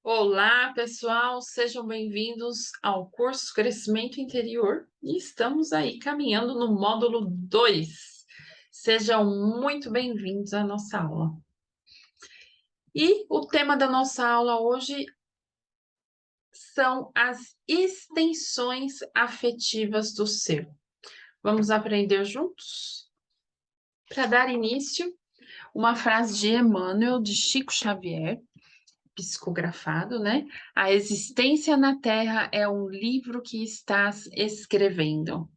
Olá, pessoal, sejam bem-vindos ao curso Crescimento Interior e estamos aí caminhando no módulo 2. Sejam muito bem-vindos à nossa aula. E o tema da nossa aula hoje são as extensões afetivas do ser. Vamos aprender juntos? Para dar início, uma frase de Emmanuel, de Chico Xavier, psicografado, né? A existência na Terra é um livro que estás escrevendo.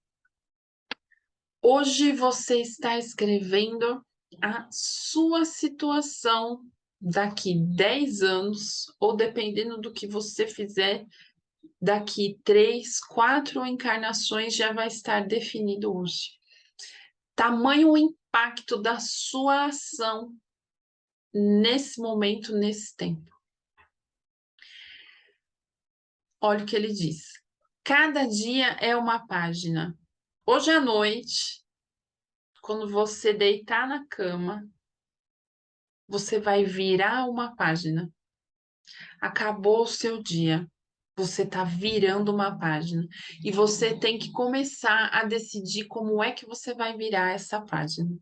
Hoje você está escrevendo a sua situação daqui 10 anos, ou dependendo do que você fizer, daqui 3, 4 encarnações já vai estar definido hoje. Tamanho o impacto da sua ação nesse momento, nesse tempo. Olha o que ele diz. Cada dia é uma página. Hoje à noite, quando você deitar na cama, você vai virar uma página. Acabou o seu dia. Você está virando uma página. E você tem que começar a decidir como é que você vai virar essa página.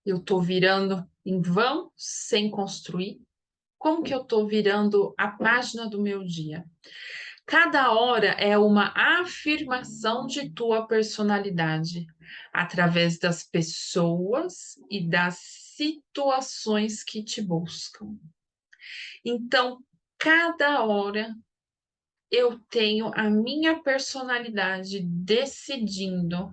Eu estou virando em vão, sem construir? Como que eu estou virando a página do meu dia? Cada hora é uma afirmação de tua personalidade, através das pessoas e das situações que te buscam. Então, cada hora eu tenho a minha personalidade decidindo,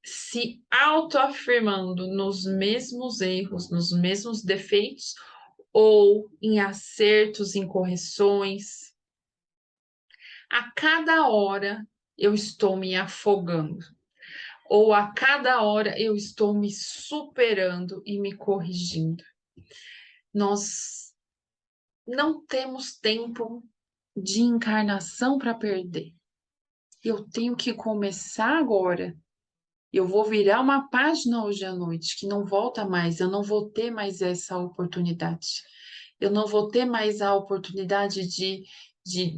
se autoafirmando nos mesmos erros, nos mesmos defeitos, ou em acertos, em correções. A cada hora eu estou me afogando, ou a cada hora eu estou me superando e me corrigindo. Nós não temos tempo de encarnação para perder. Eu tenho que começar agora. Eu vou virar uma página hoje à noite que não volta mais. Eu não vou ter mais essa oportunidade. Eu não vou ter mais a oportunidade de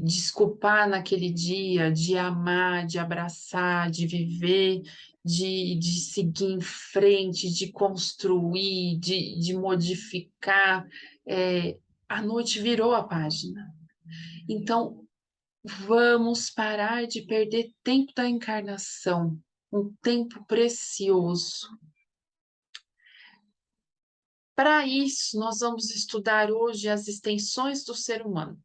desculpar naquele dia, de amar, de abraçar, de viver, de seguir em frente, de construir, de modificar. A noite virou a página. Então, vamos parar de perder tempo da encarnação, um tempo precioso. Para isso, nós vamos estudar hoje as extensões do ser humano.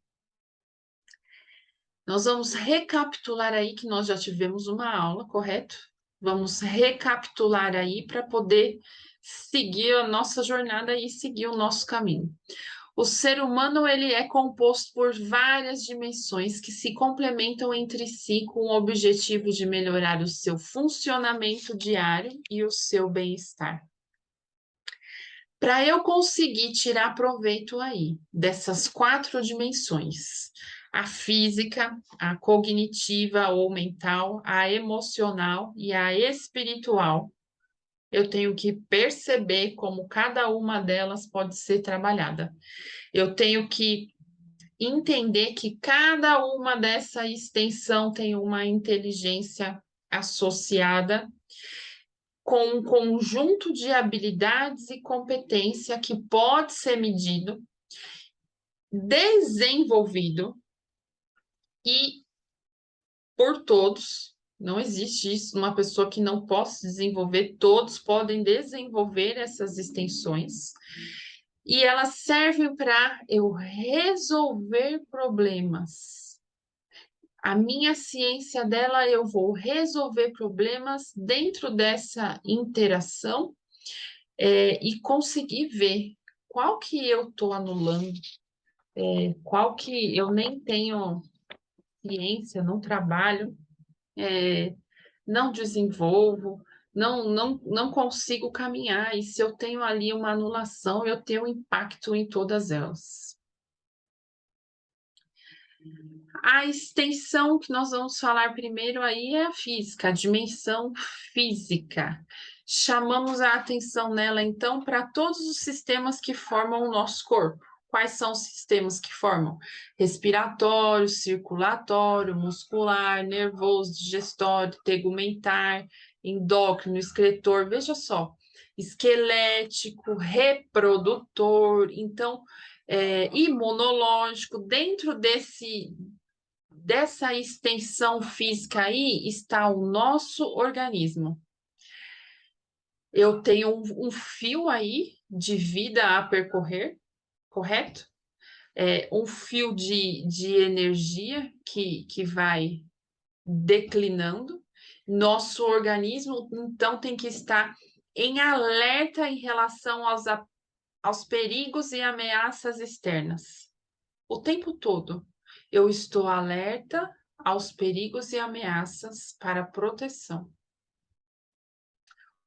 Nós vamos recapitular aí que nós já tivemos uma aula, correto? Vamos recapitular aí para poder seguir a nossa jornada e seguir o nosso caminho. O ser humano ele é composto por várias dimensões que se complementam entre si com o objetivo de melhorar o seu funcionamento diário e o seu bem-estar. Para eu conseguir tirar proveito aí dessas 4 dimensões, a física, a cognitiva ou mental, a emocional e a espiritual, eu tenho que perceber como cada uma delas pode ser trabalhada. Eu tenho que entender que cada uma dessa extensão tem uma inteligência associada com um conjunto de habilidades e competência que pode ser medido, desenvolvido e por todos. Não existe isso, uma pessoa que não possa desenvolver, todos podem desenvolver essas extensões. E elas servem para eu resolver problemas. A minha ciência dela, eu vou resolver problemas dentro dessa interação, e conseguir ver qual que eu estou anulando, qual que eu nem tenho ciência, não trabalho, não desenvolvo, não consigo caminhar. E se eu tenho ali uma anulação, eu tenho impacto em todas elas. A extensão que nós vamos falar primeiro aí é a física, a dimensão física. Chamamos a atenção nela, então, para todos os sistemas que formam o nosso corpo. Quais são os sistemas que formam? Respiratório, circulatório, muscular, nervoso, digestório, tegumentar, endócrino, excretor, veja só, esquelético, reprodutor, então, imunológico, dentro dessa extensão física aí está o nosso organismo. Eu tenho um fio aí de vida a percorrer, correto? Um fio de energia que vai declinando. Nosso organismo, então, tem que estar em alerta em relação aos perigos e ameaças externas. O tempo todo, eu estou alerta aos perigos e ameaças para proteção.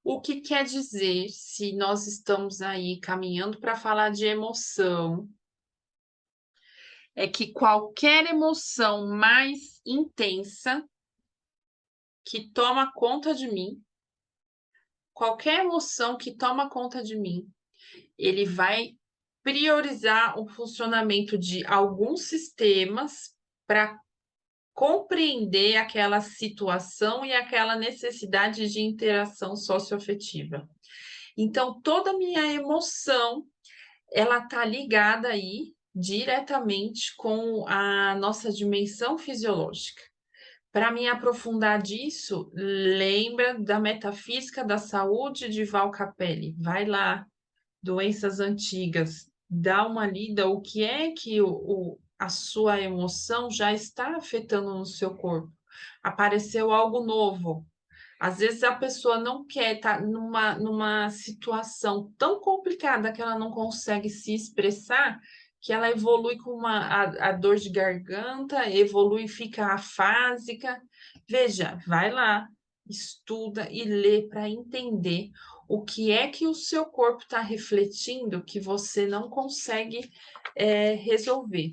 O que quer dizer, se nós estamos aí caminhando para falar de emoção, é que qualquer emoção mais intensa que toma conta de mim, qualquer emoção que toma conta de mim, ele vai priorizar o funcionamento de alguns sistemas para compreender aquela situação e aquela necessidade de interação socioafetiva. Então, toda minha emoção, ela está ligada aí diretamente com a nossa dimensão fisiológica. Para me aprofundar disso, lembra da Metafísica da Saúde de Val Capelli. Vai lá, Doenças Antigas, dá uma lida, o que é que a sua emoção já está afetando no seu corpo. Apareceu algo novo. Às vezes a pessoa não quer estar numa situação tão complicada que ela não consegue se expressar, que ela evolui com a dor de garganta, evolui e fica afásica. Veja, vai lá, estuda e lê para entender o que é que o seu corpo está refletindo que você não consegue resolver.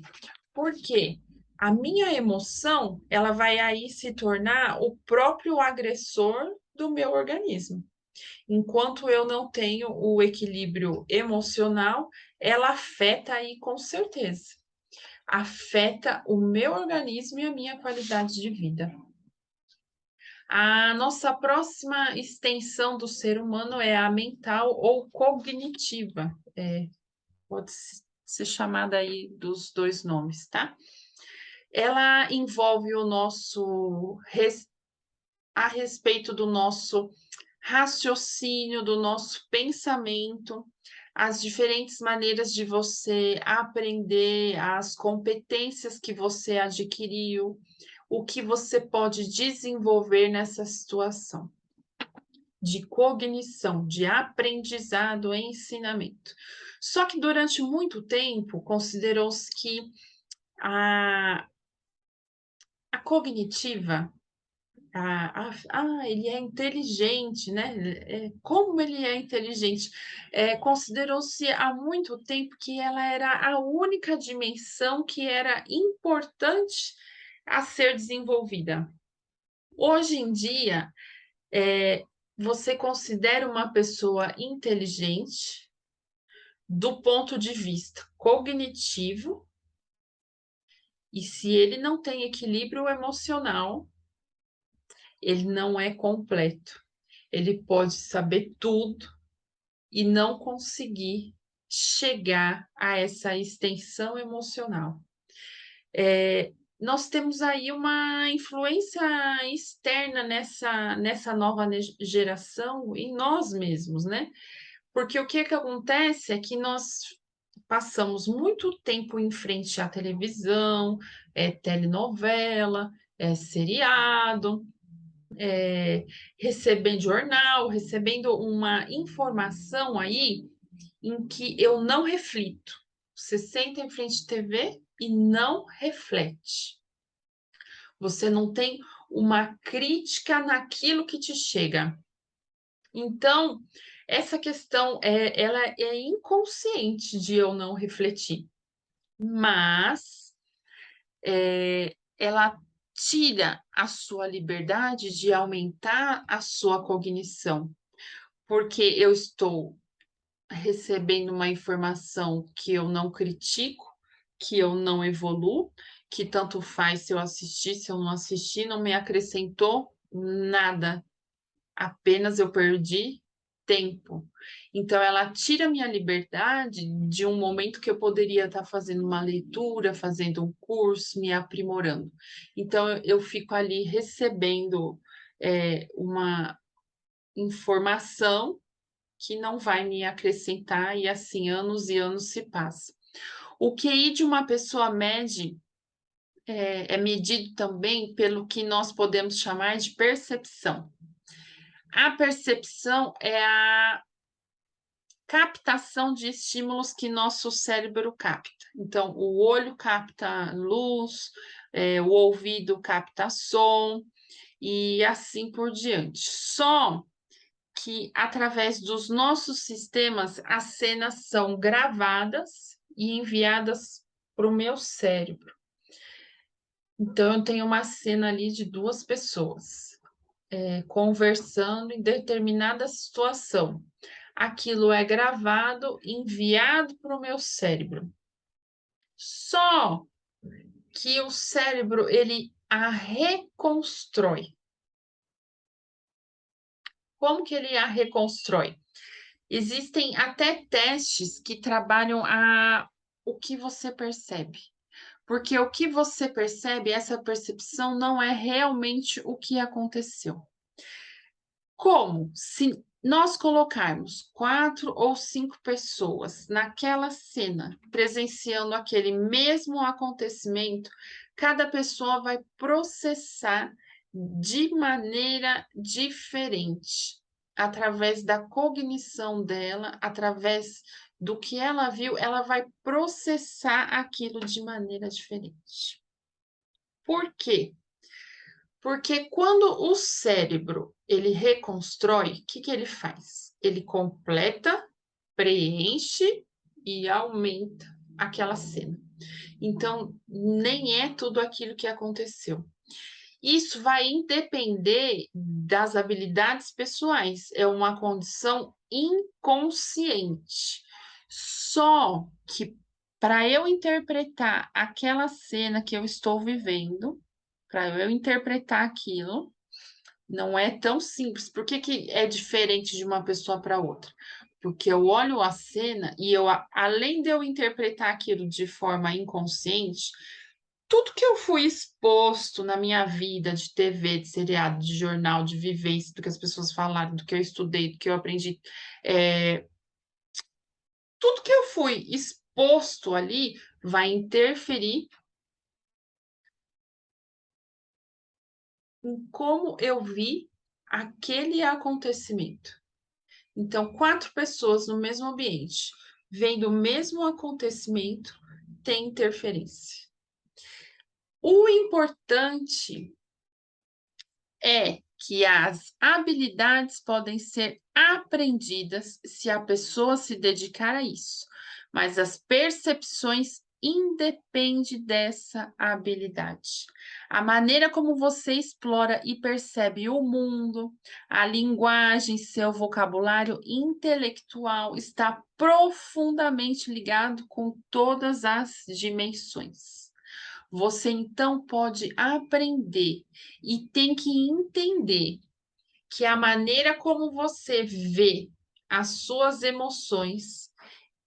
Por quê? A minha emoção, ela vai aí se tornar o próprio agressor do meu organismo. Enquanto eu não tenho o equilíbrio emocional, ela afeta aí com certeza. Afeta o meu organismo e a minha qualidade de vida. A nossa próxima extensão do ser humano é a mental ou cognitiva. Pode ser chamada aí dos dois nomes, tá? Ela envolve o nosso a respeito do nosso raciocínio, do nosso pensamento, as diferentes maneiras de você aprender, as competências que você adquiriu, o que você pode desenvolver nessa situação de cognição, de aprendizado e ensinamento. Só que durante muito tempo considerou-se que a cognitiva, ele é inteligente, né? Como ele é inteligente? Considerou-se há muito tempo que ela era a única dimensão que era importante a ser desenvolvida. Hoje em dia, você considera uma pessoa inteligente do ponto de vista cognitivo, e se ele não tem equilíbrio emocional, ele não é completo. Ele pode saber tudo e não conseguir chegar a essa extensão emocional. Nós temos aí uma influência externa nessa nova geração em nós mesmos, né? Porque o que acontece é que nós passamos muito tempo em frente à televisão, telenovela, seriado, recebendo jornal, recebendo uma informação aí em que eu não reflito. Você senta em frente à TV e não reflete. Você não tem uma crítica naquilo que te chega. Então, essa questão ela é inconsciente de eu não refletir, mas ela tira a sua liberdade de aumentar a sua cognição, porque eu estou recebendo uma informação que eu não critico, que eu não evoluo, que tanto faz se eu assistir, se eu não assistir, não me acrescentou nada, apenas eu perdi tempo. Então, ela tira minha liberdade de um momento que eu poderia estar fazendo uma leitura, fazendo um curso, me aprimorando. Então, eu fico ali recebendo uma informação que não vai me acrescentar, e assim anos e anos se passam. O QI de uma pessoa mede é medido também pelo que nós podemos chamar de percepção. A percepção é a captação de estímulos que nosso cérebro capta. Então, o olho capta luz, o ouvido capta som e assim por diante. Só que através dos nossos sistemas as cenas são gravadas e enviadas para o meu cérebro. Então, eu tenho uma cena ali de duas pessoas conversando em determinada situação. Aquilo é gravado, enviado para o meu cérebro. Só que o cérebro ele a reconstrói. Como que ele a reconstrói? Existem até testes que trabalham o que você percebe. Porque o que você percebe, essa percepção não é realmente o que aconteceu. Como? Se nós colocarmos 4 ou 5 pessoas naquela cena, presenciando aquele mesmo acontecimento, cada pessoa vai processar de maneira diferente, através da cognição dela, através do que ela viu, ela vai processar aquilo de maneira diferente. Por quê? Porque quando o cérebro ele reconstrói, o que ele faz? Ele completa, preenche e aumenta aquela cena. Então, nem é tudo aquilo que aconteceu. Isso vai depender das habilidades pessoais, é uma condição inconsciente. Só que para eu interpretar aquela cena que eu estou vivendo, para eu interpretar aquilo, não é tão simples. Por que que é diferente de uma pessoa para outra? Porque eu olho a cena e eu, além de eu interpretar aquilo de forma inconsciente, tudo que eu fui exposto na minha vida de TV, de seriado, de jornal, de vivência, do que as pessoas falaram, do que eu estudei, do que eu aprendi, é, tudo que eu fui exposto ali vai interferir em como eu vi aquele acontecimento. Então, 4 pessoas no mesmo ambiente, vendo o mesmo acontecimento, tem interferência. O importante é que as habilidades podem ser aprendidas se a pessoa se dedicar a isso, mas as percepções independem dessa habilidade. A maneira como você explora e percebe o mundo, a linguagem, seu vocabulário intelectual está profundamente ligado com todas as dimensões. Você então pode aprender e tem que entender que a maneira como você vê as suas emoções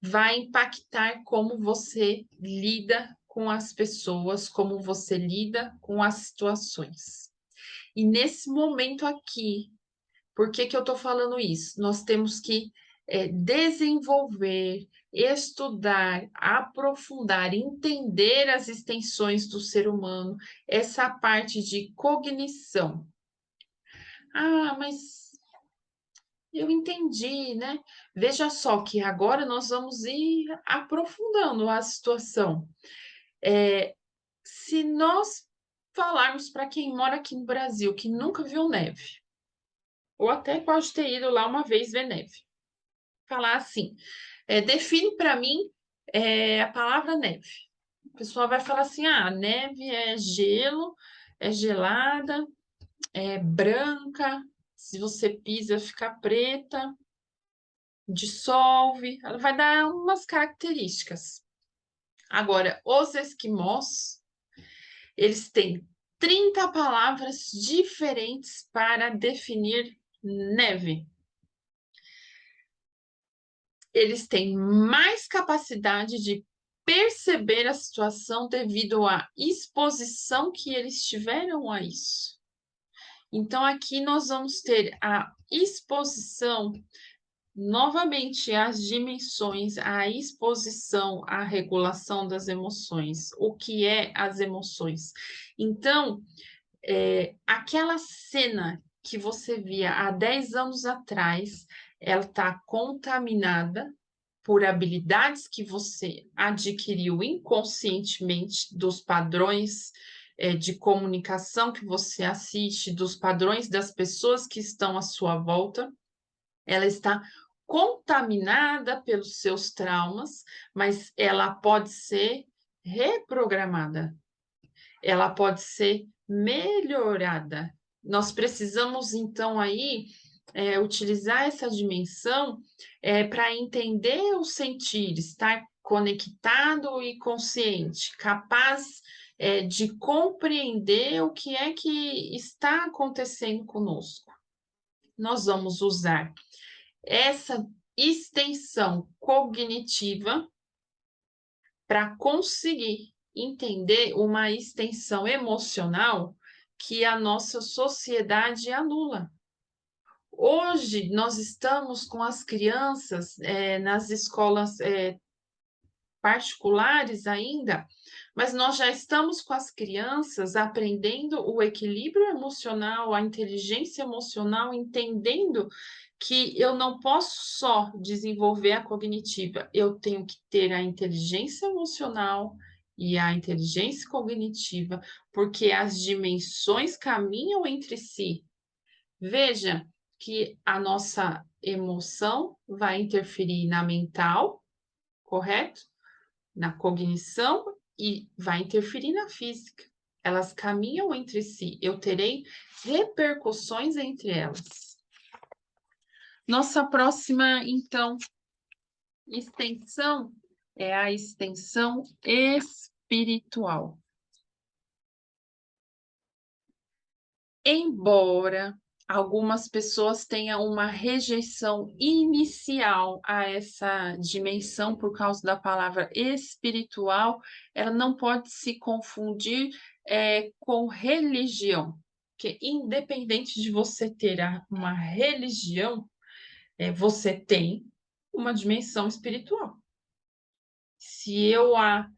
vai impactar como você lida com as pessoas, como você lida com as situações. E nesse momento aqui, por que que eu estou falando isso? Nós temos que desenvolver, estudar, aprofundar, entender as extensões do ser humano, essa parte de cognição. Ah, mas eu entendi, né? Veja só que agora nós vamos ir aprofundando a situação. Se nós falarmos para quem mora aqui no Brasil que nunca viu neve, ou até pode ter ido lá uma vez ver neve, falar assim, define para mim a palavra neve. A pessoa vai falar assim: ah, neve é gelo, é gelada, é branca, se você pisa fica preta. dissolve, ela vai dar umas características. Agora, os esquimós, eles têm 30 palavras diferentes para definir neve. Eles têm mais capacidade de perceber a situação devido à exposição que eles tiveram a isso. Então, aqui nós vamos ter a exposição, novamente, às dimensões, a exposição à regulação das emoções. O que é as emoções? Então, aquela cena que você via há 10 anos atrás, ela está contaminada por habilidades que você adquiriu inconscientemente dos padrões de comunicação que você assiste, dos padrões das pessoas que estão à sua volta. Ela está contaminada pelos seus traumas, mas ela pode ser reprogramada, ela pode ser melhorada. Nós precisamos, então, aí, utilizar essa dimensão para entender o sentir, estar conectado e consciente, capaz de compreender o que é que está acontecendo conosco. Nós vamos usar essa extensão cognitiva para conseguir entender uma extensão emocional que a nossa sociedade anula. Hoje, nós estamos com as crianças nas escolas particulares ainda, mas nós já estamos com as crianças aprendendo o equilíbrio emocional, a inteligência emocional, entendendo que eu não posso só desenvolver a cognitiva, eu tenho que ter a inteligência emocional e a inteligência cognitiva, porque as dimensões caminham entre si. Veja que a nossa emoção vai interferir na mental, correto? Na cognição e vai interferir na física. Elas caminham entre si. Eu terei repercussões entre elas. Nossa próxima, então, extensão é a extensão espiritual. Embora algumas pessoas tenham uma rejeição inicial a essa dimensão por causa da palavra espiritual, ela não pode se confundir com religião, porque independente de você ter uma religião, você tem uma dimensão espiritual. Se eu a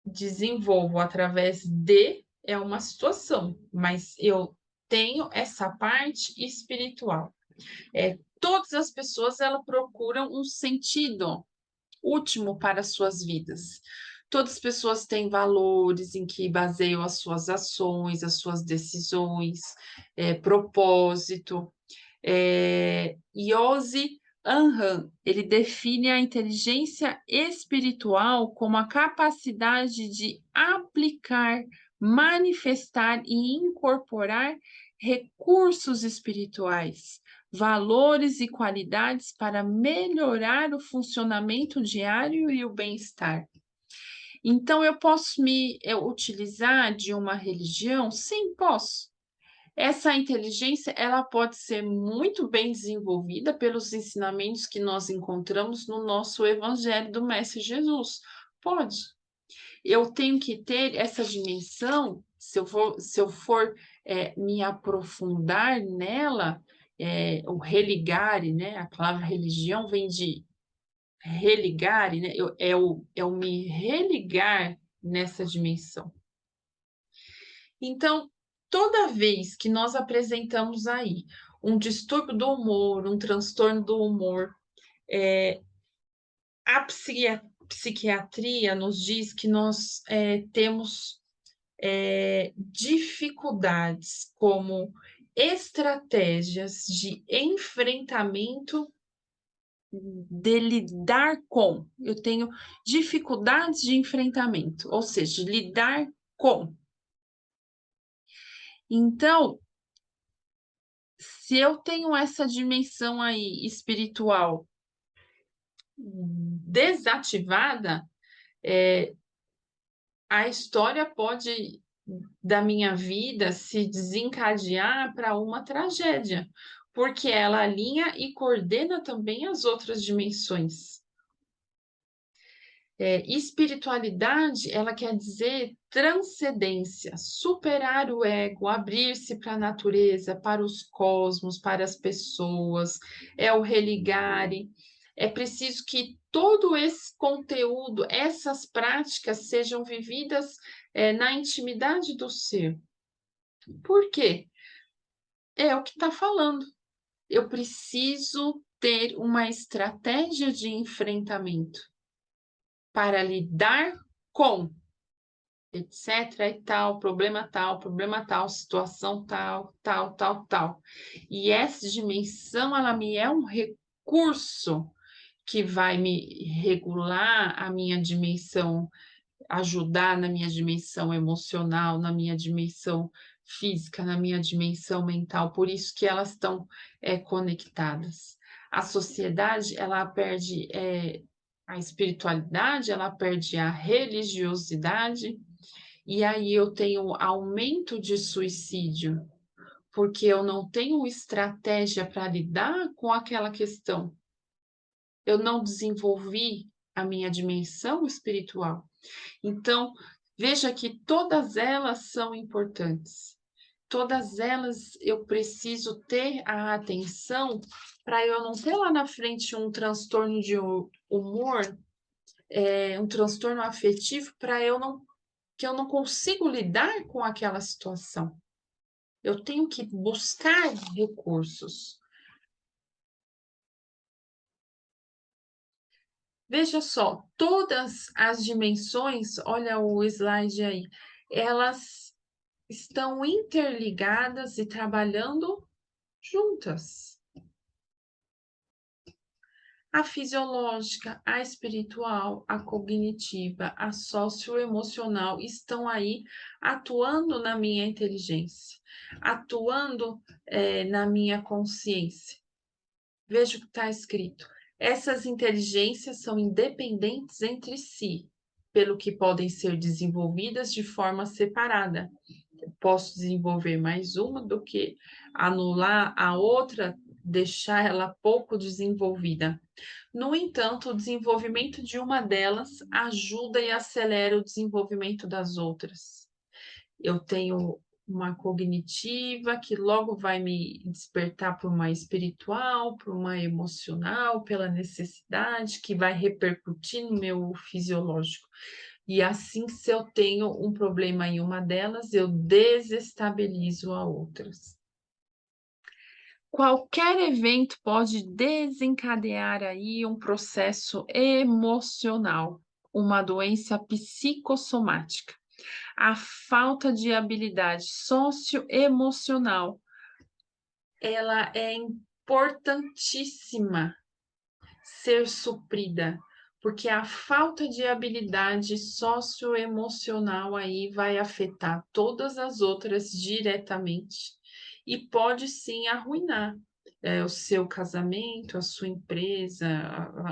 desenvolvo através de, é uma situação, mas eu tenho essa parte espiritual. Todas as pessoas elas procuram um sentido último para as suas vidas. Todas as pessoas têm valores em que baseiam as suas ações, as suas decisões, propósito. Yosi Anhan, ele define a inteligência espiritual como a capacidade de aplicar, manifestar e incorporar recursos espirituais, valores e qualidades para melhorar o funcionamento diário e o bem-estar. Então, eu posso me utilizar de uma religião? Sim, posso. Essa inteligência, ela pode ser muito bem desenvolvida pelos ensinamentos que nós encontramos no nosso Evangelho do Mestre Jesus. Pode. Eu tenho que ter essa dimensão, se eu for me aprofundar nela, o religare, né? A palavra religião vem de religare, né? É o me religar nessa dimensão. Então, toda vez que nós apresentamos aí um distúrbio do humor, um transtorno do humor, a psiquiatria nos diz que nós temos dificuldades como estratégias de enfrentamento de lidar com. Eu tenho dificuldades de enfrentamento, ou seja, de lidar com. Então, se eu tenho essa dimensão aí espiritual desativada, a história pode da minha vida se desencadear para uma tragédia, porque ela alinha e coordena também as outras dimensões. Espiritualidade, ela quer dizer transcendência, superar o ego, abrir-se para a natureza, para os cosmos, para as pessoas, é o religare. É preciso que todo esse conteúdo, essas práticas sejam vividas na intimidade do ser. Por quê? É o que está falando. Eu preciso ter uma estratégia de enfrentamento para lidar com etc e tal, problema tal, situação tal, tal, tal, tal. E essa dimensão, ela me é um recurso que vai me regular a minha dimensão, ajudar na minha dimensão emocional, na minha dimensão física, na minha dimensão mental. Por isso que elas estão conectadas. A sociedade, ela perde a espiritualidade, ela perde a religiosidade, e aí eu tenho aumento de suicídio, porque eu não tenho estratégia para lidar com aquela questão. Eu não desenvolvi a minha dimensão espiritual. Então, veja que todas elas são importantes. Todas elas eu preciso ter a atenção para eu não ter lá na frente um transtorno de humor, um transtorno afetivo, para eu não que eu não consigo lidar com aquela situação. Eu tenho que buscar recursos. Veja só, todas as dimensões, olha o slide aí, elas estão interligadas e trabalhando juntas. A fisiológica, a espiritual, a cognitiva, a socioemocional estão aí atuando na minha inteligência, atuando na minha consciência. Veja o que está escrito. Essas inteligências são independentes entre si, pelo que podem ser desenvolvidas de forma separada. Eu posso desenvolver mais uma do que anular a outra, deixar ela pouco desenvolvida. No entanto, o desenvolvimento de uma delas ajuda e acelera o desenvolvimento das outras. Eu tenho uma cognitiva que logo vai me despertar para uma espiritual, para uma emocional, pela necessidade, que vai repercutir no meu fisiológico. E assim, se eu tenho um problema em uma delas, eu desestabilizo a outras. Qualquer evento pode desencadear aí um processo emocional, uma doença psicossomática. A falta de habilidade socioemocional, ela é importantíssima ser suprida, porque a falta de habilidade socioemocional aí vai afetar todas as outras diretamente e pode sim arruinar o seu casamento, a sua empresa,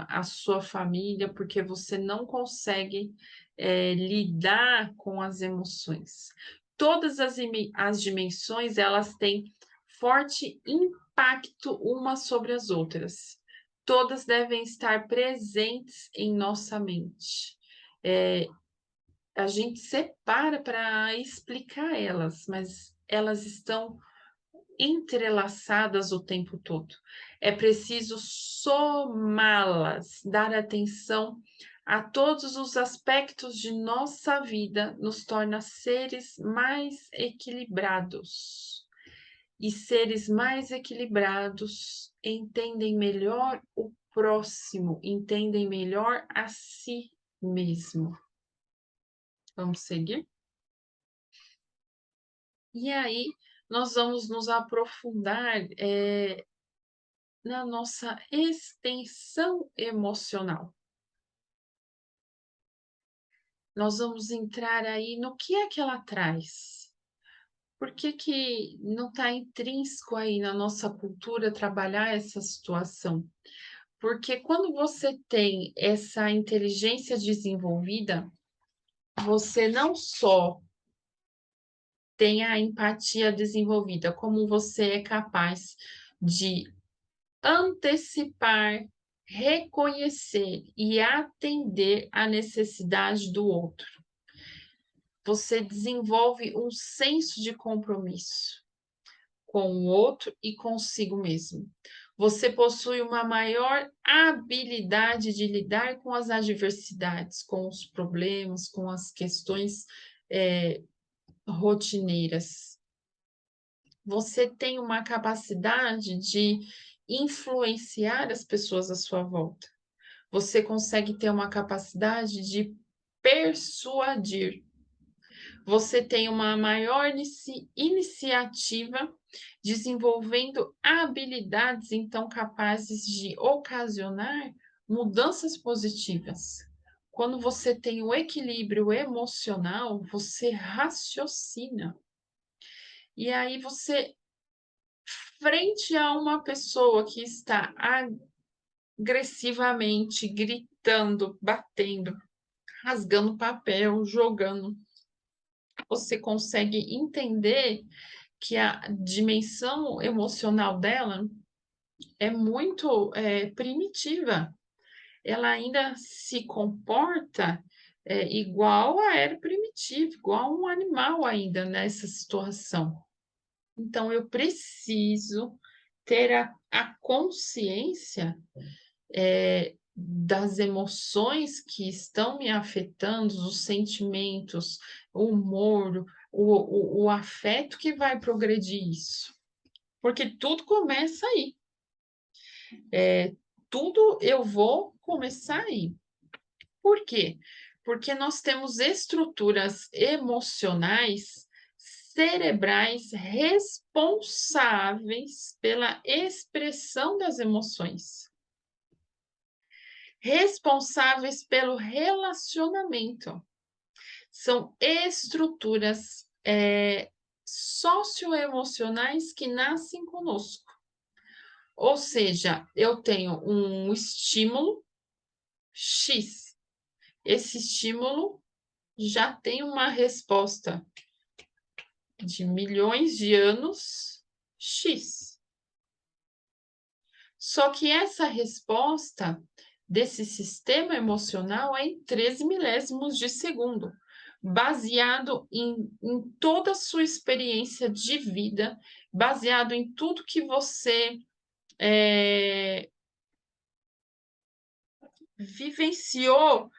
a sua família, porque você não consegue lidar com as emoções. Todas as dimensões, elas têm forte impacto umas sobre as outras. Todas devem estar presentes em nossa mente. A gente separa para explicar elas, mas elas estão entrelaçadas o tempo todo. É preciso somá-las, dar atenção a todos os aspectos de nossa vida, nos torna seres mais equilibrados. E seres mais equilibrados entendem melhor o próximo, entendem melhor a si mesmo. Vamos seguir? E aí, nós vamos nos aprofundar na nossa extensão emocional. Nós vamos entrar aí no que é que ela traz. Por que que não está intrínseco aí na nossa cultura trabalhar essa situação? Porque quando você tem essa inteligência desenvolvida, você não só tem a empatia desenvolvida, como você é capaz de antecipar, reconhecer e atender a necessidade do outro. Você desenvolve um senso de compromisso com o outro e consigo mesmo. Você possui uma maior habilidade de lidar com as adversidades, com os problemas, com as questões rotineiras. Você tem uma capacidade de influenciar as pessoas à sua volta. Você consegue ter uma capacidade de persuadir. Você tem uma maior iniciativa, desenvolvendo habilidades então capazes de ocasionar mudanças positivas. Quando você tem o equilíbrio emocional, você raciocina. E aí você, frente a uma pessoa que está agressivamente gritando, batendo, rasgando papel, jogando, você consegue entender que a dimensão emocional dela é muito primitiva. Ela ainda se comporta igual a era primitiva, igual um animal ainda nessa situação. Então, eu preciso ter a consciência das emoções que estão me afetando, os sentimentos, o humor, o afeto que vai progredir isso. Porque tudo começa aí. Tudo eu vou começar aí. Por quê? Porque nós temos estruturas emocionais cerebrais responsáveis pela expressão das emoções, responsáveis pelo relacionamento. São estruturas socioemocionais que nascem conosco. Ou seja, eu tenho um estímulo X. Esse estímulo já tem uma resposta de milhões de anos X. Só que essa resposta desse sistema emocional é em 13 milésimos de segundo, baseado em toda a sua experiência de vida, baseado em tudo que você vivenciou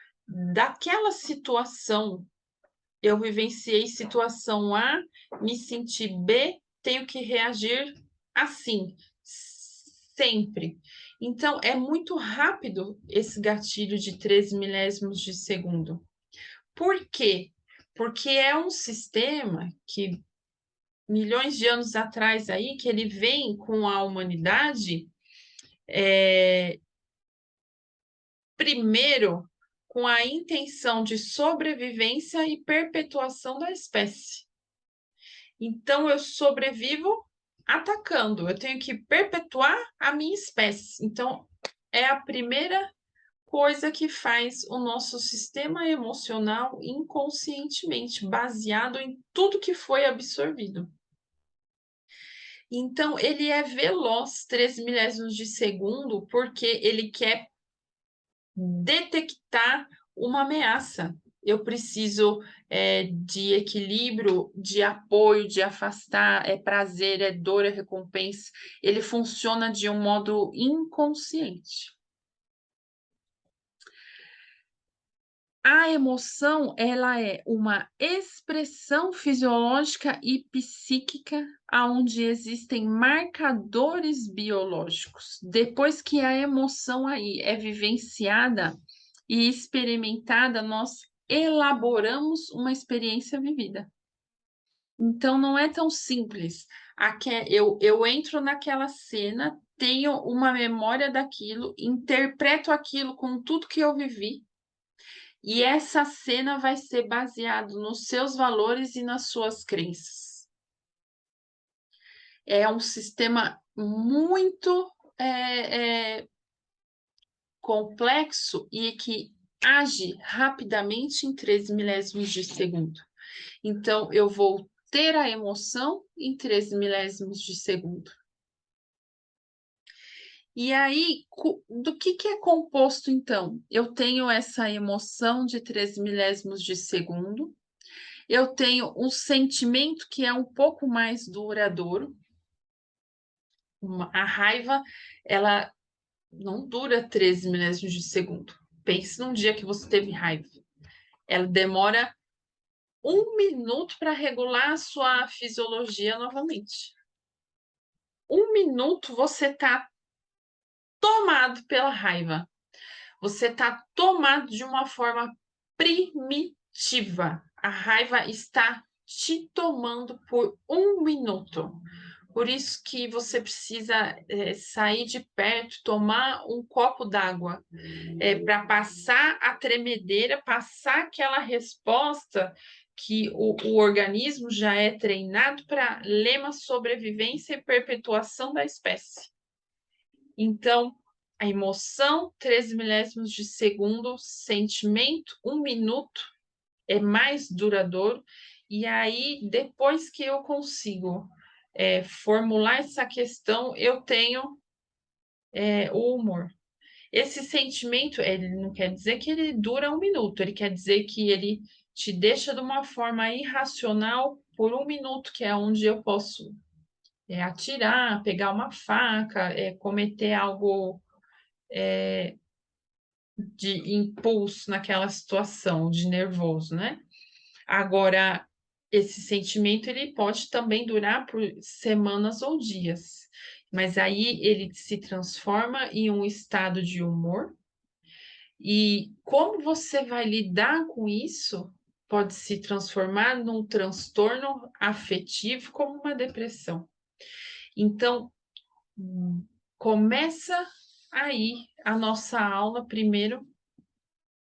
daquela situação. Eu vivenciei situação A, me senti B, tenho que reagir assim, sempre. Então, é muito rápido esse gatilho de 13 milésimos de segundo. Por quê? Porque é um sistema que, milhões de anos atrás aí, que ele vem com a humanidade, primeiro com a intenção de sobrevivência e perpetuação da espécie. Então, eu sobrevivo atacando, eu tenho que perpetuar a minha espécie. Então, é a primeira coisa que faz o nosso sistema emocional inconscientemente, baseado em tudo que foi absorvido. Então, ele é veloz, 13 milésimos de segundo, porque ele quer detectar uma ameaça. Eu preciso de equilíbrio, de apoio, de afastar, é prazer, é dor, é recompensa. Ele funciona de um modo inconsciente. A emoção, ela é uma expressão fisiológica e psíquica onde existem marcadores biológicos. Depois que a emoção aí é vivenciada e experimentada, nós elaboramos uma experiência vivida. Então, não é tão simples. Eu entro naquela cena, tenho uma memória daquilo, interpreto aquilo com tudo que eu vivi, e essa cena vai ser baseada nos seus valores e nas suas crenças. É um sistema muito complexo e que age rapidamente em 13 milésimos de segundo. Então, eu vou ter a emoção em 13 milésimos de segundo. E aí, do que é composto, então? Eu tenho essa emoção de 13 milésimos de segundo, eu tenho um sentimento que é um pouco mais duradouro. A raiva, ela não dura 13 milésimos de segundo. Pense num dia que você teve raiva. Ela demora 1 minuto para regular a sua fisiologia novamente. 1 minuto você está tomado pela raiva. Você está tomado de uma forma primitiva. A raiva está te tomando por 1 minuto. Por isso que você precisa sair de perto, tomar um copo d'água para passar a tremedeira, passar aquela resposta que o organismo já é treinado para lema, sobrevivência e perpetuação da espécie. Então, a emoção, 13 milésimos de segundo, sentimento, 1 minuto, é mais duradouro. E aí, depois que eu consigo formular essa questão, eu tenho o humor. Esse sentimento, ele não quer dizer que ele dura 1 minuto, ele quer dizer que ele te deixa de uma forma irracional por 1 minuto, que é onde eu posso atirar, pegar uma faca, cometer algo de impulso naquela situação, de nervoso, né? Agora, esse sentimento ele pode também durar por semanas ou dias, mas aí ele se transforma em um estado de humor. E como você vai lidar com isso pode se transformar num transtorno afetivo, como uma depressão. Então, começa aí a nossa aula primeiro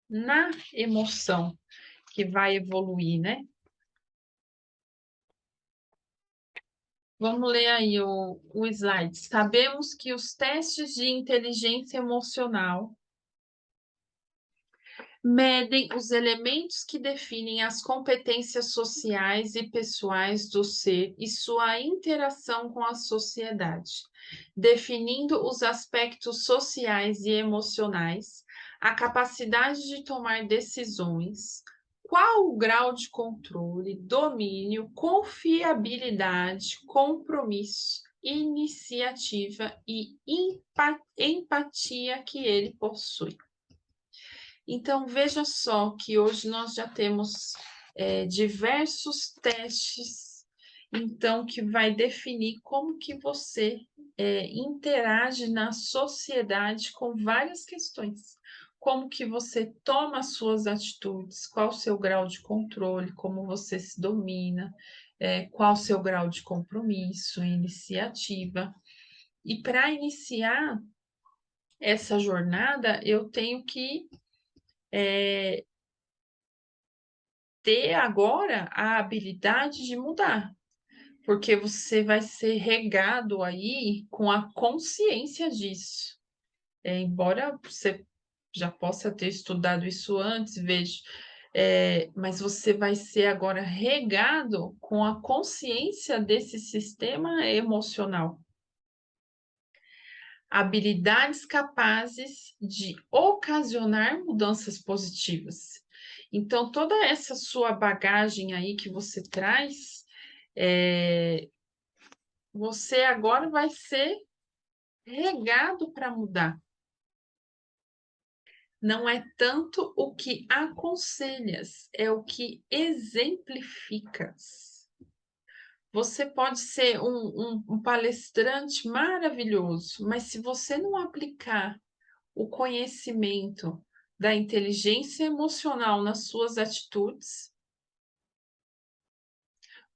na emoção, que vai evoluir, né? Vamos ler aí o slide. Sabemos que os testes de inteligência emocional medem os elementos que definem as competências sociais e pessoais do ser e sua interação com a sociedade, definindo os aspectos sociais e emocionais, a capacidade de tomar decisões, qual o grau de controle, domínio, confiabilidade, compromisso, iniciativa e empatia que ele possui. Então, veja só que hoje nós já temos diversos testes, então, que vai definir como que você interage na sociedade com várias questões. Como que você toma as suas atitudes, qual o seu grau de controle, como você se domina, qual o seu grau de compromisso, iniciativa. E para iniciar essa jornada, eu tenho que ter agora a habilidade de mudar, porque você vai ser regado aí com a consciência disso. Embora você já possa ter estudado isso antes, veja, mas você vai ser agora regado com a consciência desse sistema emocional. Habilidades capazes de ocasionar mudanças positivas. Então, toda essa sua bagagem aí que você traz, você agora vai ser regado para mudar. Não é tanto o que aconselhas, é o que exemplificas. Você pode ser um palestrante maravilhoso, mas se você não aplicar o conhecimento da inteligência emocional nas suas atitudes,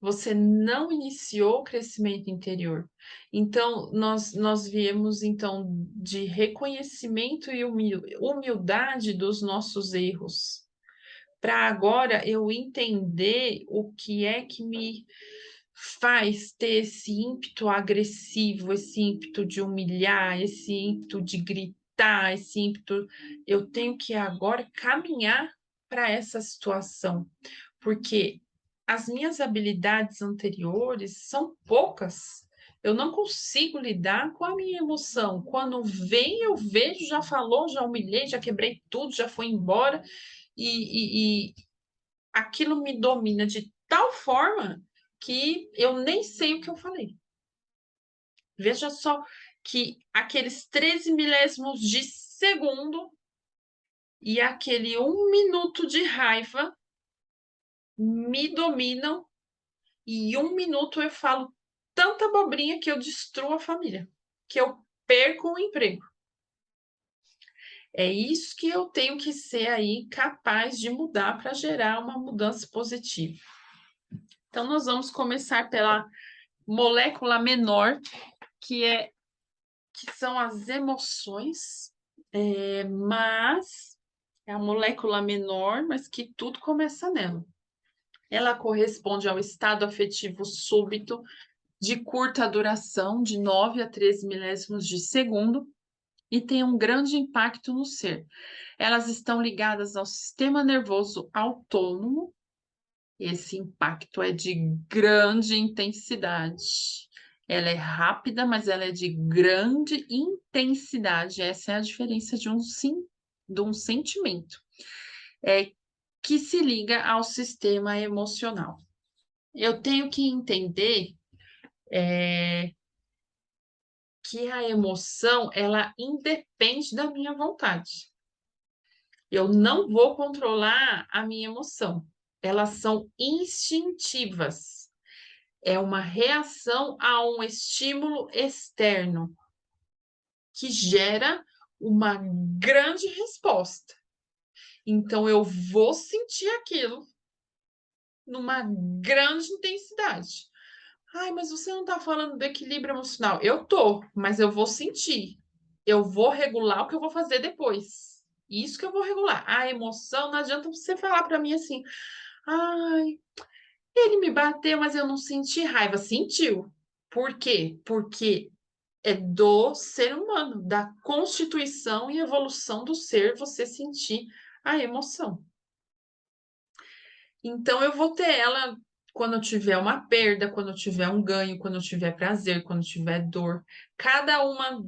você não iniciou o crescimento interior. Então, nós viemos então de reconhecimento e humildade dos nossos erros, para agora eu entender o que é que me faz ter esse ímpeto agressivo, esse ímpeto de humilhar, esse ímpeto de gritar, evitar esse ímpeto, eu tenho que agora caminhar para essa situação, porque as minhas habilidades anteriores são poucas. Eu não consigo lidar com a minha emoção. Quando vem, eu vejo, já falou, já humilhei, já quebrei tudo, já foi embora, e aquilo me domina de tal forma que eu nem sei o que eu falei. Veja só que aqueles 13 milésimos de segundo e aquele 1 minuto de raiva me dominam, e 1 minuto eu falo tanta abobrinha que eu destruo a família, que eu perco o emprego. É isso que eu tenho que ser aí capaz de mudar para gerar uma mudança positiva. Então, nós vamos começar pela molécula menor, que são as emoções, mas é a molécula menor, mas que tudo começa nela. Ela corresponde ao estado afetivo súbito de curta duração, de 9 a 13 milésimos de segundo, e tem um grande impacto no ser. Elas estão ligadas ao sistema nervoso autônomo. Esse impacto é de grande intensidade. Ela é rápida, mas ela é de grande intensidade. Essa é a diferença de um sentimento. Que se liga ao sistema emocional. Eu tenho que entender que a emoção, ela independe da minha vontade. Eu não vou controlar a minha emoção. Elas são instintivas. É uma reação a um estímulo externo que gera uma grande resposta. Então, eu vou sentir aquilo numa grande intensidade. Ai, mas você não está falando do equilíbrio emocional. Eu tô, mas eu vou sentir. Eu vou regular o que eu vou fazer depois. Isso que eu vou regular. A emoção, não adianta você falar para mim assim: ai, ele me bateu, mas eu não senti raiva. Sentiu. Por quê? Porque é do ser humano, da constituição e evolução do ser, você sentir a emoção. Então, eu vou ter ela quando eu tiver uma perda, quando eu tiver um ganho, quando eu tiver prazer, quando eu tiver dor. Cada uma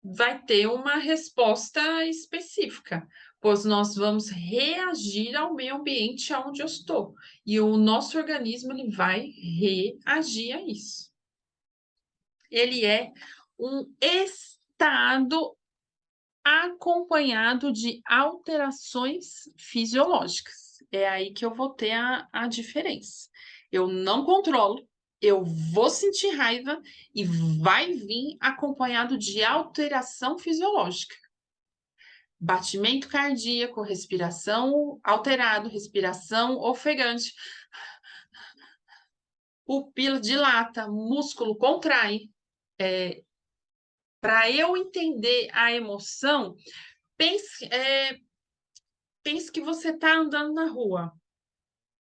vai ter uma resposta específica, pois nós vamos reagir ao meio ambiente onde eu estou. E o nosso organismo ele vai reagir a isso. Ele é um estado acompanhado de alterações fisiológicas. É aí que eu vou ter a diferença. Eu não controlo, eu vou sentir raiva e vai vir acompanhado de alteração fisiológica. Batimento cardíaco, respiração alterado, respiração ofegante, pupila dilata, músculo contrai. Para eu entender a emoção, pense, pense que você está andando na rua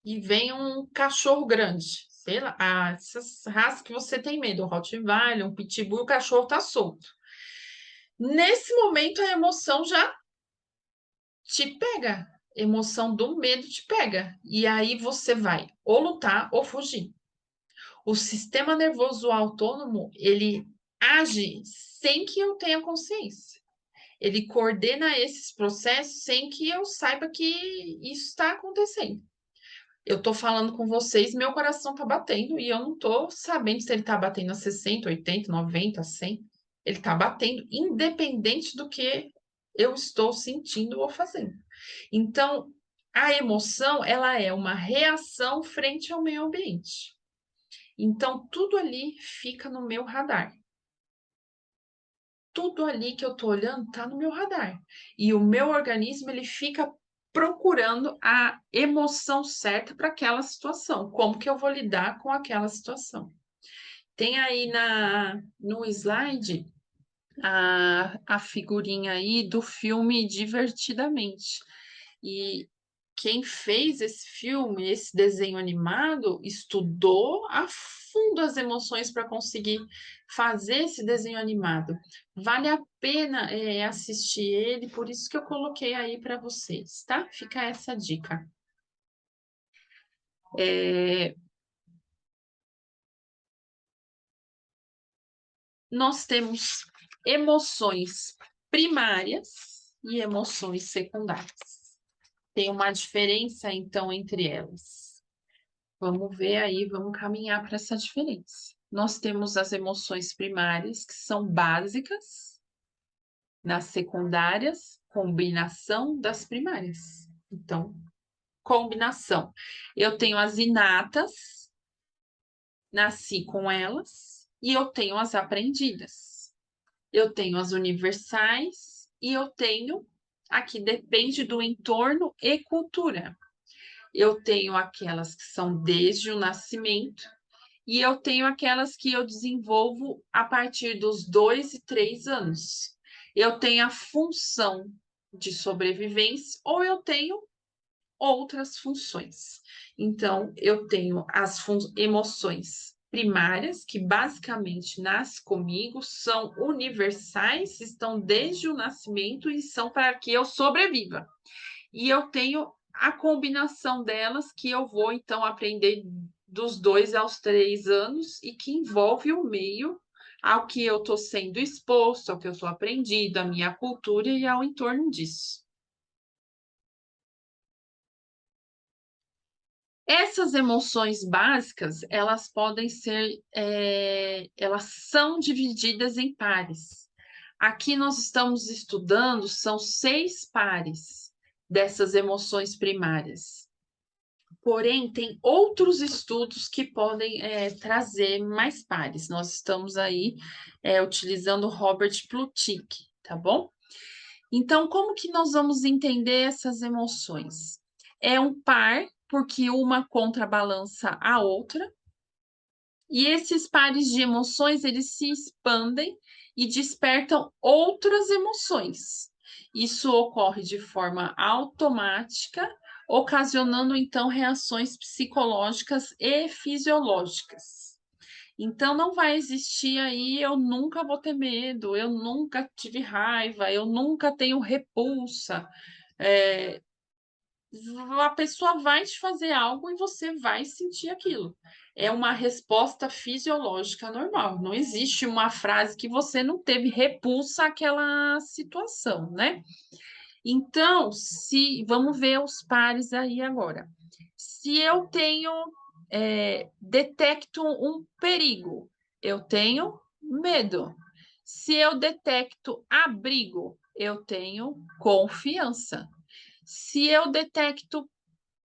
e vem um cachorro grande, sei lá, essas raças que você tem medo, um Rottweiler, um Pitbull, o cachorro está solto. Nesse momento, a emoção já te pega, a emoção do medo te pega, e aí você vai ou lutar ou fugir. O sistema nervoso autônomo, ele age sem que eu tenha consciência. Ele coordena esses processos sem que eu saiba que isso está acontecendo. Eu estou falando com vocês, meu coração está batendo e eu não estou sabendo se ele está batendo a 60, 80, 90, 100. Ele está batendo independente do que eu estou sentindo ou fazendo. Então, a emoção, ela é uma reação frente ao meio ambiente. Então, tudo ali fica no meu radar. Tudo ali que eu estou olhando está no meu radar. E o meu organismo, ele fica procurando a emoção certa para aquela situação. Como que eu vou lidar com aquela situação? Tem aí no slide a figurinha aí do filme Divertidamente. E quem fez esse filme, esse desenho animado, estudou a fundo as emoções para conseguir fazer esse desenho animado. Vale a pena assistir ele, por isso que eu coloquei aí para vocês, tá? Fica essa dica. Nós temos emoções primárias e emoções secundárias. Tem uma diferença, então, entre elas. Vamos ver aí, vamos caminhar para essa diferença. Nós temos as emoções primárias, que são básicas, nas secundárias, combinação das primárias. Então, combinação. Eu tenho as inatas, nasci com elas, e eu tenho as aprendidas. Eu tenho as universais e eu tenho, aqui depende do entorno e cultura. Eu tenho aquelas que são desde o nascimento e eu tenho aquelas que eu desenvolvo a partir dos 2 e 3 anos. Eu tenho a função de sobrevivência ou eu tenho outras funções. Então, eu tenho as emoções primárias, que basicamente nascem comigo, são universais, estão desde o nascimento e são para que eu sobreviva. E eu tenho a combinação delas, que eu vou então aprender dos 2 aos 3 anos e que envolve o meio ao que eu estou sendo exposto, ao que eu estou aprendendo, a minha cultura e ao entorno disso. Essas emoções básicas, elas podem ser, elas são divididas em pares. Aqui nós estamos estudando, são 6 pares dessas emoções primárias. Porém, tem outros estudos que podem trazer mais pares. Nós estamos aí utilizando Robert Plutchik, tá bom? Então, como que nós vamos entender essas emoções? É um par, porque uma contrabalança a outra, e esses pares de emoções, eles se expandem e despertam outras emoções. Isso ocorre de forma automática, ocasionando então reações psicológicas e fisiológicas. Então não vai existir aí, eu nunca vou ter medo, eu nunca tive raiva, eu nunca tenho repulsa. A pessoa vai te fazer algo e você vai sentir aquilo. É uma resposta fisiológica normal. Não existe uma frase que você não teve repulsa àquela situação, né? Então, se vamos ver os pares aí agora. Se eu tenho, detecto um perigo, eu tenho medo. Se eu detecto abrigo, eu tenho confiança. Se eu detecto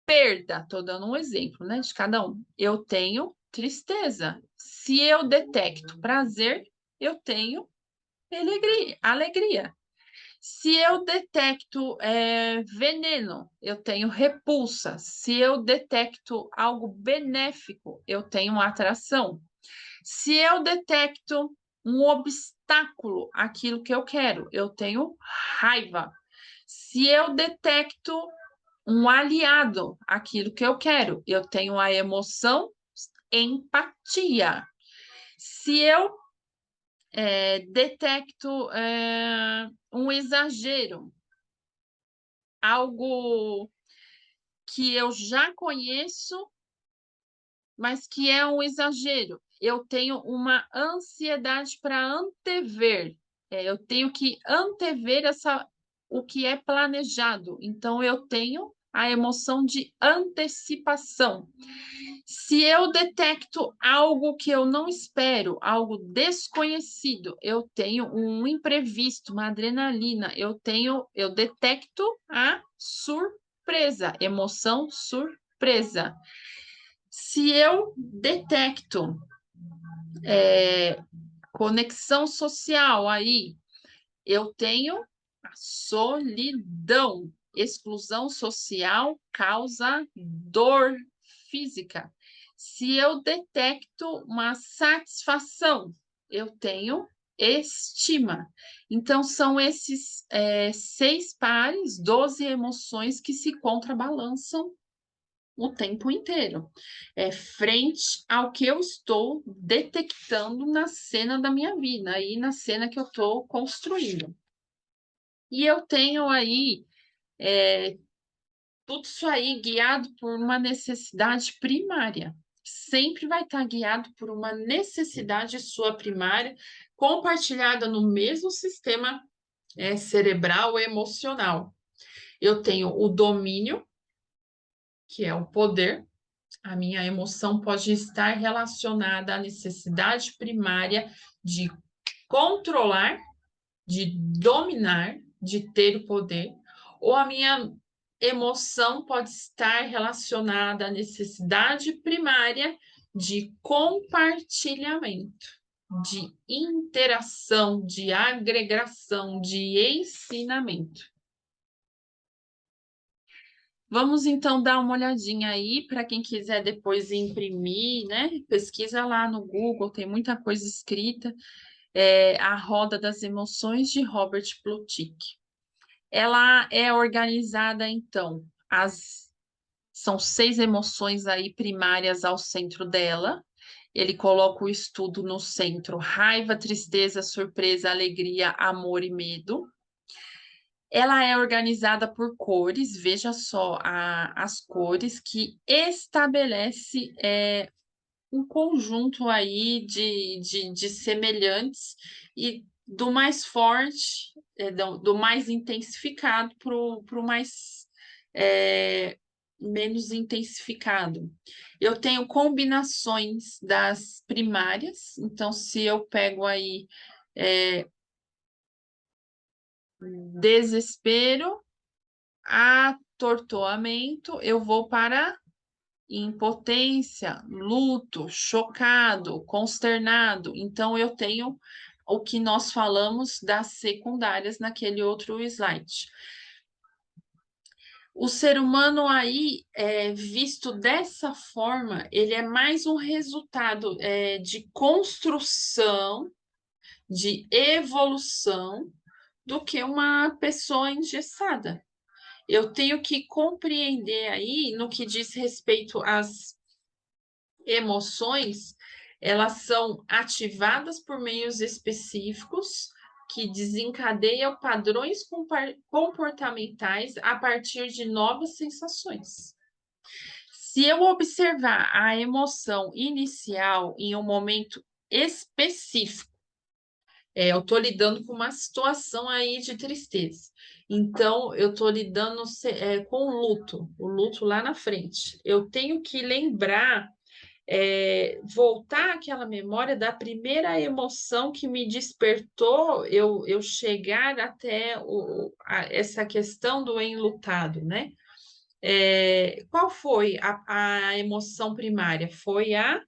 perda, estou dando um exemplo, né, de cada um, eu tenho tristeza. Se eu detecto prazer, eu tenho alegria. Se eu detecto veneno, eu tenho repulsa. Se eu detecto algo benéfico, eu tenho atração. Se eu detecto um obstáculo àquilo que eu quero, eu tenho raiva. Se eu detecto um aliado àquilo que eu quero, eu tenho a emoção empatia. Se eu detecto um exagero, algo que eu já conheço, mas que é um exagero. Eu tenho uma ansiedade para antever. Eu tenho que antever o que é planejado. Então, eu tenho a emoção de antecipação. Se eu detecto algo que eu não espero, algo desconhecido, eu tenho um imprevisto, uma adrenalina, eu detecto a surpresa, emoção surpresa. Se eu detecto conexão social aí, eu tenho a solidão. Exclusão social causa dor física. Se eu detecto uma satisfação, eu tenho estima. Então, são esses 6 pares, 12 emoções que se contrabalançam o tempo inteiro, frente ao que eu estou detectando na cena da minha vida, aí na cena que eu estou construindo. E eu tenho aí tudo isso aí guiado por uma necessidade primária. Sempre vai estar guiado por uma necessidade sua primária, compartilhada no mesmo sistema cerebral e emocional. Eu tenho o domínio, que é o poder. A minha emoção pode estar relacionada à necessidade primária de controlar, de dominar, de ter o poder, ou a minha emoção pode estar relacionada à necessidade primária de compartilhamento, de interação, de agregação, de ensinamento. Vamos então dar uma olhadinha aí para quem quiser depois imprimir, né? Pesquisa lá no Google, tem muita coisa escrita. A Roda das Emoções de Robert Plutchik. Ela é organizada, então, são 6 emoções aí primárias ao centro dela. Ele coloca o estudo no centro: raiva, tristeza, surpresa, alegria, amor e medo. Ela é organizada por cores, veja só as cores que estabelece um conjunto aí de semelhantes e do mais forte, do mais intensificado para o mais menos intensificado. Eu tenho combinações das primárias, então se eu pego aí desespero, atordoamento, eu vou para impotência, luto, chocado, consternado. Então, eu tenho o que nós falamos das secundárias naquele outro slide. O ser humano aí, visto dessa forma, ele é mais um resultado de construção, de evolução, do que uma pessoa engessada. Eu tenho que compreender aí, no que diz respeito às emoções, elas são ativadas por meios específicos que desencadeiam padrões comportamentais a partir de novas sensações. Se eu observar a emoção inicial em um momento específico, eu estou lidando com uma situação aí de tristeza. Então, eu estou lidando com o luto lá na frente. Eu tenho que lembrar, voltar àquela memória da primeira emoção que me despertou eu chegar até essa questão do enlutado, né? Qual foi a emoção primária? Foi a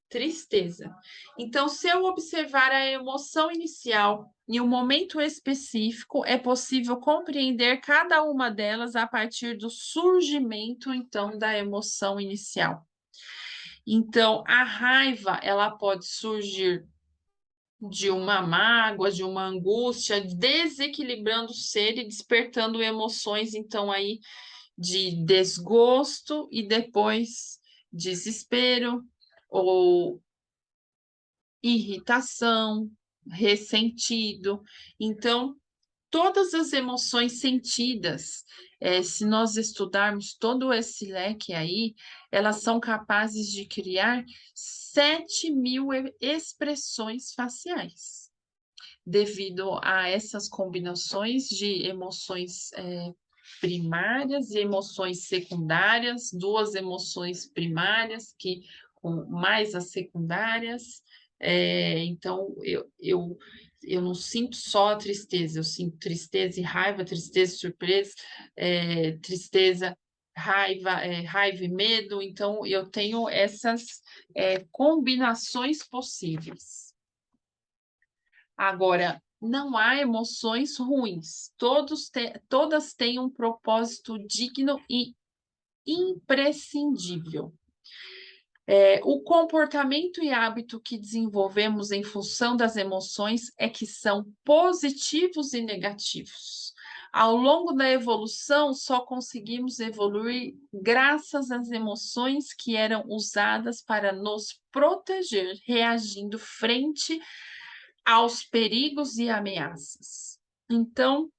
tristeza. Então, se eu observar a emoção inicial em um momento específico, é possível compreender cada uma delas a partir do surgimento, então, da emoção inicial. Então, a raiva, ela pode surgir de uma mágoa, de uma angústia, desequilibrando o ser e despertando emoções, então, aí, de desgosto e depois desespero ou irritação, ressentido. Então, todas as emoções sentidas, se nós estudarmos todo esse leque aí, elas são capazes de criar 7.000 expressões faciais, devido a essas combinações de emoções primárias e emoções secundárias, 2 emoções primárias que com mais as secundárias. Então, eu não sinto só a tristeza, eu sinto tristeza e raiva, tristeza e surpresa, tristeza, raiva e medo. Então, eu tenho essas combinações possíveis. Agora, não há emoções ruins, todas têm um propósito digno e imprescindível. O comportamento e hábito que desenvolvemos em função das emoções é que são positivos e negativos. Ao longo da evolução, só conseguimos evoluir graças às emoções que eram usadas para nos proteger, reagindo frente aos perigos e ameaças. Então,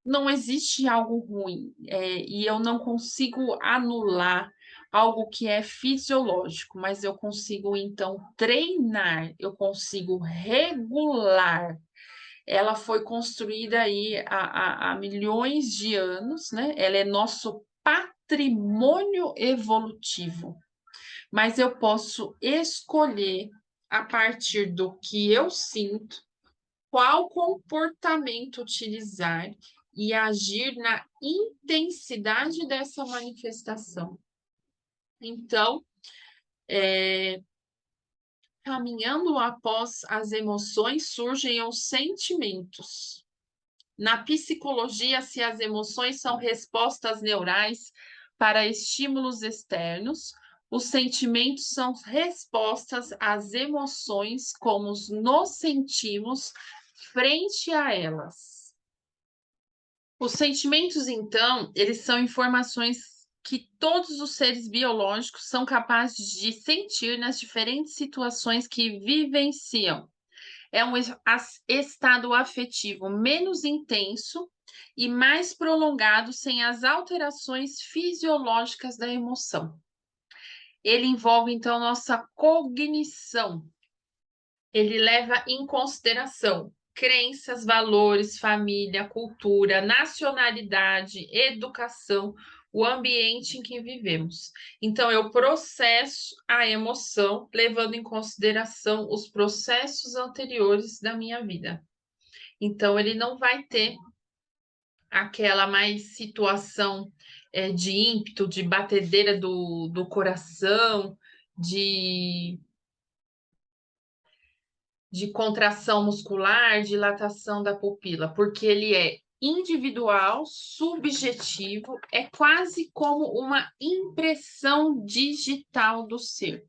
não existe algo ruim, e eu não consigo anular algo que é fisiológico, mas eu consigo então treinar, eu consigo regular. Ela foi construída aí há milhões de anos, né? Ela é nosso patrimônio evolutivo, mas eu posso escolher a partir do que eu sinto qual comportamento utilizar e agir na intensidade dessa manifestação. Então, caminhando após as emoções, surgem os sentimentos. Na psicologia, se as emoções são respostas neurais para estímulos externos, os sentimentos são respostas às emoções, como nos sentimos frente a elas. Os sentimentos, então, eles são informações que todos os seres biológicos são capazes de sentir nas diferentes situações que vivenciam. É um estado afetivo menos intenso e mais prolongado sem as alterações fisiológicas da emoção. Ele envolve, então, nossa cognição. Ele leva em consideração crenças, valores, família, cultura, nacionalidade, educação, o ambiente em que vivemos. Então, eu processo a emoção levando em consideração os processos anteriores da minha vida. Então, ele não vai ter aquela mais situação de ímpeto, de batedeira do coração, de contração muscular, dilatação da pupila, porque ele é individual, subjetivo, é quase como uma impressão digital do ser.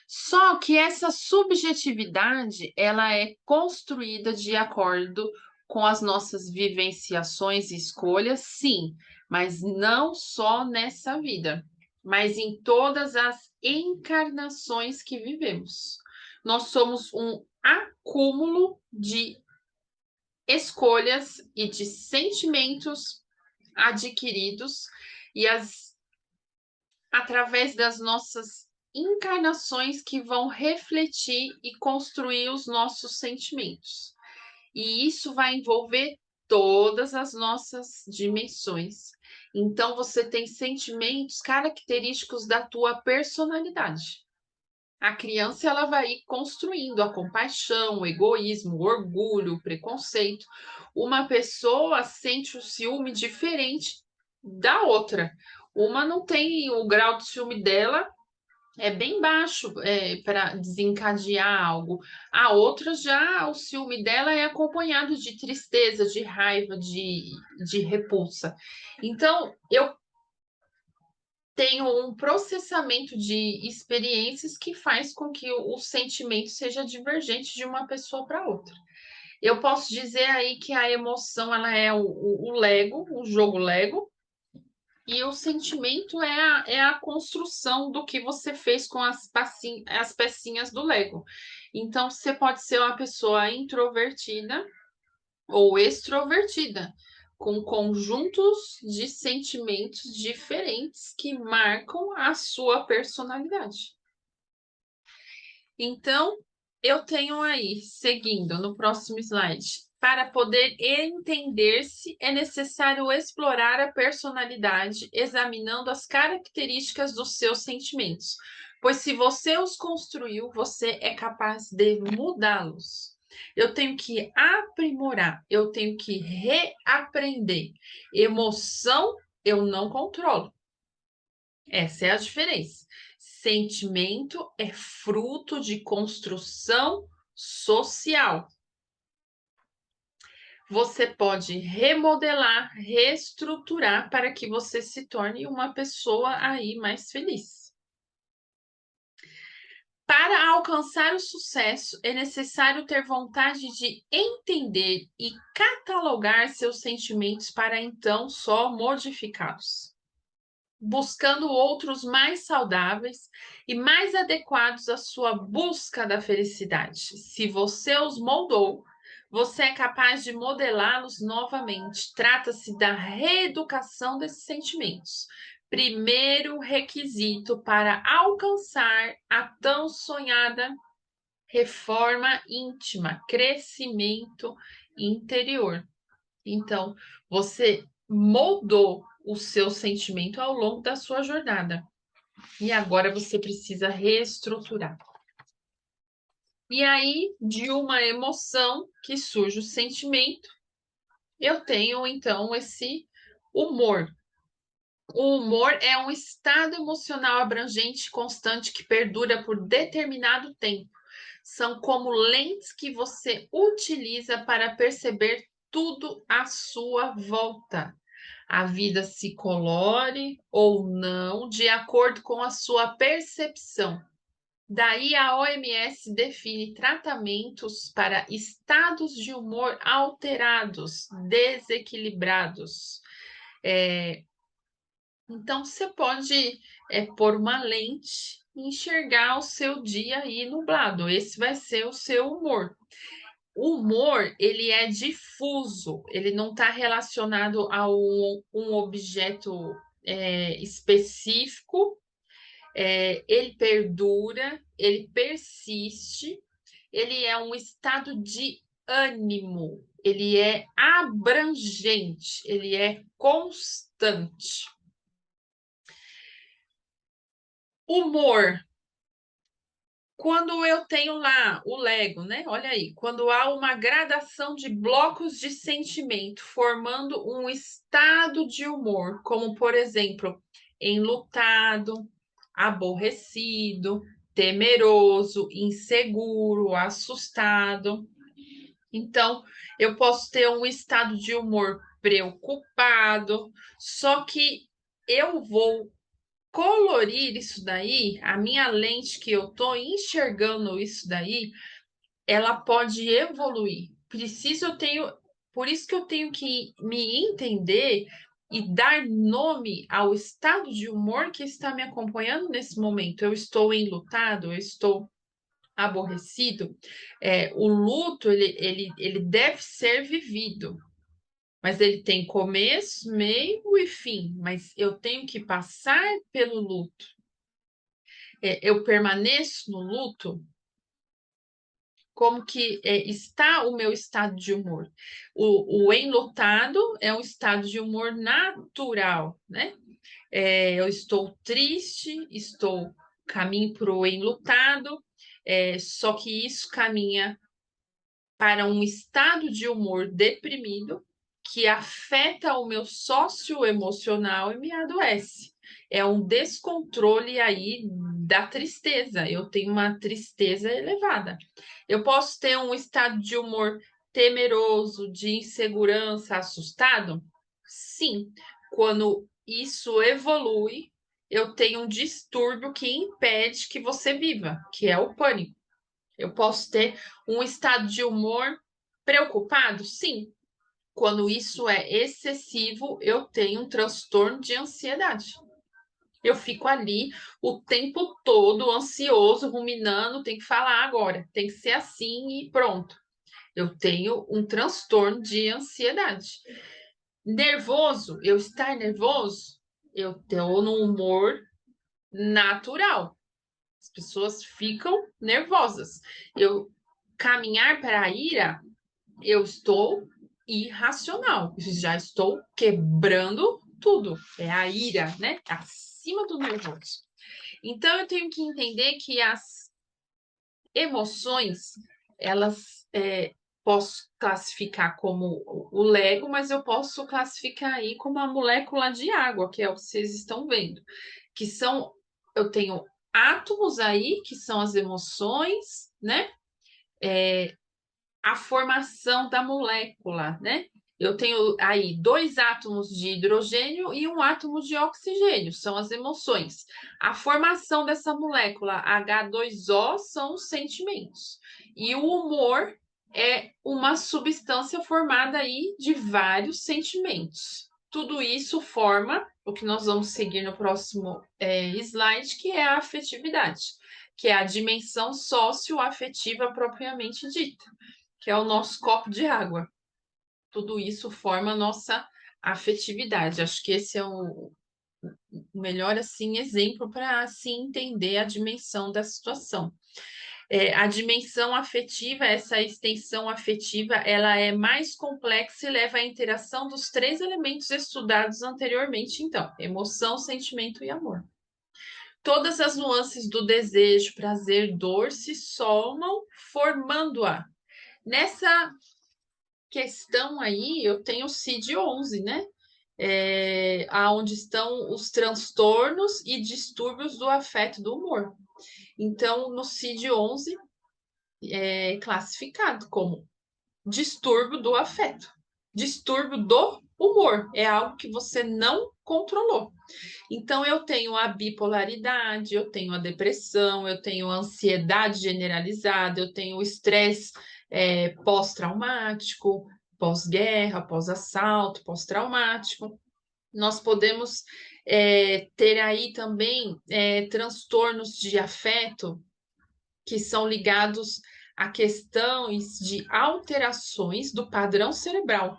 Só que essa subjetividade, ela é construída de acordo com as nossas vivenciações e escolhas, sim, mas não só nessa vida, mas em todas as encarnações que vivemos. Nós somos um acúmulo de escolhas e de sentimentos adquiridos e através das nossas encarnações que vão refletir e construir os nossos sentimentos. E isso vai envolver todas as nossas dimensões. Então você tem sentimentos característicos da tua personalidade. A criança ela vai ir construindo a compaixão, o egoísmo, o orgulho, o preconceito. Uma pessoa sente o ciúme diferente da outra. Uma não tem o grau de ciúme dela é bem baixo para desencadear algo. A outra já o ciúme dela é acompanhado de tristeza, de raiva, de repulsa. Então eu tenho um processamento de experiências que faz com que o sentimento seja divergente de uma pessoa para outra. Eu posso dizer aí que a emoção ela é o Lego, o jogo Lego, e o sentimento é a construção do que você fez com as pecinhas do Lego. Então, você pode ser uma pessoa introvertida ou extrovertida, com conjuntos de sentimentos diferentes que marcam a sua personalidade. Então, eu tenho aí, seguindo no próximo slide, para poder entender-se, é necessário explorar a personalidade, examinando as características dos seus sentimentos, pois se você os construiu, você é capaz de mudá-los. Eu tenho que aprimorar, eu tenho que reaprender. Emoção eu não controlo. Essa é a diferença. Sentimento é fruto de construção social. Você pode remodelar, reestruturar para que você se torne uma pessoa aí mais feliz. Para alcançar o sucesso, é necessário ter vontade de entender e catalogar seus sentimentos para então só modificá-los, buscando outros mais saudáveis e mais adequados à sua busca da felicidade. Se você os moldou, você é capaz de modelá-los novamente. Trata-se da reeducação desses sentimentos. Primeiro requisito para alcançar a tão sonhada reforma íntima, crescimento interior. Então, você moldou o seu sentimento ao longo da sua jornada. E agora você precisa reestruturar. E aí, de uma emoção que surge o sentimento, eu tenho então esse humor. O humor é um estado emocional abrangente e constante que perdura por determinado tempo. São como lentes que você utiliza para perceber tudo à sua volta. A vida se colore ou não de acordo com a sua percepção. Daí a OMS define tratamentos para estados de humor alterados, desequilibrados. Então, você pode pôr uma lente e enxergar o seu dia aí nublado. Esse vai ser o seu humor. O humor, ele é difuso, ele não está relacionado a um objeto específico, ele perdura, ele persiste, ele é um estado de ânimo, ele é abrangente, ele é constante. Humor. Quando eu tenho lá o Lego, né? Olha aí, quando há uma gradação de blocos de sentimento formando um estado de humor, como por exemplo, enlutado, aborrecido, temeroso, inseguro, assustado. Então, eu posso ter um estado de humor preocupado, só que eu vou colorir isso daí, a minha lente que eu tô enxergando isso daí, ela pode evoluir. Por isso que eu tenho que me entender e dar nome ao estado de humor que está me acompanhando nesse momento. Eu estou enlutado, eu estou aborrecido. O luto, ele deve ser vivido. Mas ele tem começo, meio e fim. Mas eu tenho que passar pelo luto. Eu permaneço no luto, como que está o meu estado de humor? O enlutado é um estado de humor natural, né? Eu estou triste, estou caminho para o enlutado, só que isso caminha para um estado de humor deprimido que afeta o meu socioemocional e me adoece. É um descontrole aí da tristeza. Eu tenho uma tristeza elevada. Eu posso ter um estado de humor temeroso, de insegurança, assustado? Sim. Quando isso evolui, eu tenho um distúrbio que impede que você viva, que é o pânico. Eu posso ter um estado de humor preocupado? Sim. Quando isso é excessivo, eu tenho um transtorno de ansiedade. Eu fico ali o tempo todo ansioso, ruminando, tem que falar agora, tem que ser assim e pronto. Eu tenho um transtorno de ansiedade. Nervoso, eu estar nervoso, eu estou num humor natural. As pessoas ficam nervosas. Eu caminhar para a ira, eu estou irracional. Já estou quebrando tudo. É a ira, né? Acima do nervoso. Então eu tenho que entender que as emoções, elas posso classificar como o Lego, mas eu posso classificar aí como a molécula de água, que é o que vocês estão vendo, que são, eu tenho átomos aí, que são as emoções, né? A formação da molécula, né? Eu tenho aí 2 átomos de hidrogênio e 1 átomo de oxigênio, são as emoções. A formação dessa molécula H2O são os sentimentos. E o humor é uma substância formada aí de vários sentimentos. Tudo isso forma o que nós vamos seguir no próximo slide, que é a afetividade, que é a dimensão socioafetiva propriamente dita, que é o nosso copo de água. Tudo isso forma a nossa afetividade. Acho que esse é o melhor assim exemplo para se entender a dimensão da situação. A dimensão afetiva, essa extensão afetiva, ela é mais complexa e leva à interação dos 3 elementos estudados anteriormente, então, emoção, sentimento e amor. Todas as nuances do desejo, prazer, dor se somam, formando-a. Nessa questão aí, eu tenho o CID-11, né? Aonde estão os transtornos e distúrbios do afeto do humor. Então, no CID-11 é classificado como distúrbio do afeto, distúrbio do humor, é algo que você não controlou. Então, eu tenho a bipolaridade, eu tenho a depressão, eu tenho a ansiedade generalizada, eu tenho o estresse pós-traumático, pós-guerra, pós-assalto, pós-traumático. Nós podemos ter aí também transtornos de afeto que são ligados a questões de alterações do padrão cerebral,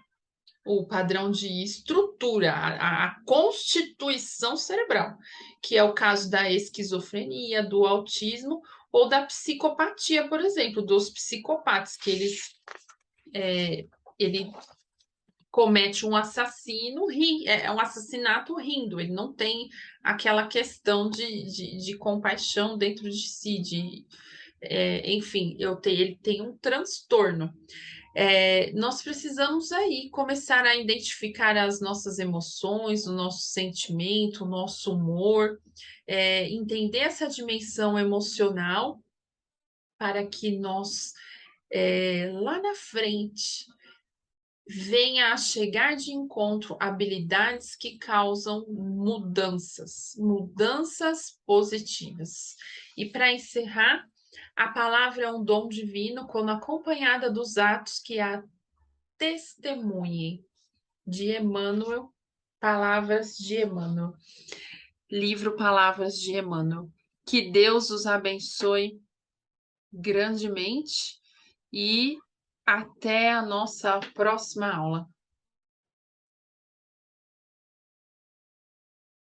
o padrão de estrutura, a constituição cerebral, que é o caso da esquizofrenia, do autismo ou da psicopatia, por exemplo, dos psicopatas, que ele comete um assassino, um assassinato rindo, ele não tem aquela questão de compaixão dentro de si, enfim, ele tem um transtorno. Nós precisamos aí começar a identificar as nossas emoções, o nosso sentimento, o nosso humor, entender essa dimensão emocional para que nós, lá na frente, venha a chegar de encontro habilidades que causam mudanças, mudanças positivas. E para encerrar, a palavra é um dom divino quando acompanhada dos atos que a testemunhem. De Emmanuel, Palavras de Emmanuel. Livro Palavras de Emmanuel. Que Deus os abençoe grandemente e até a nossa próxima aula.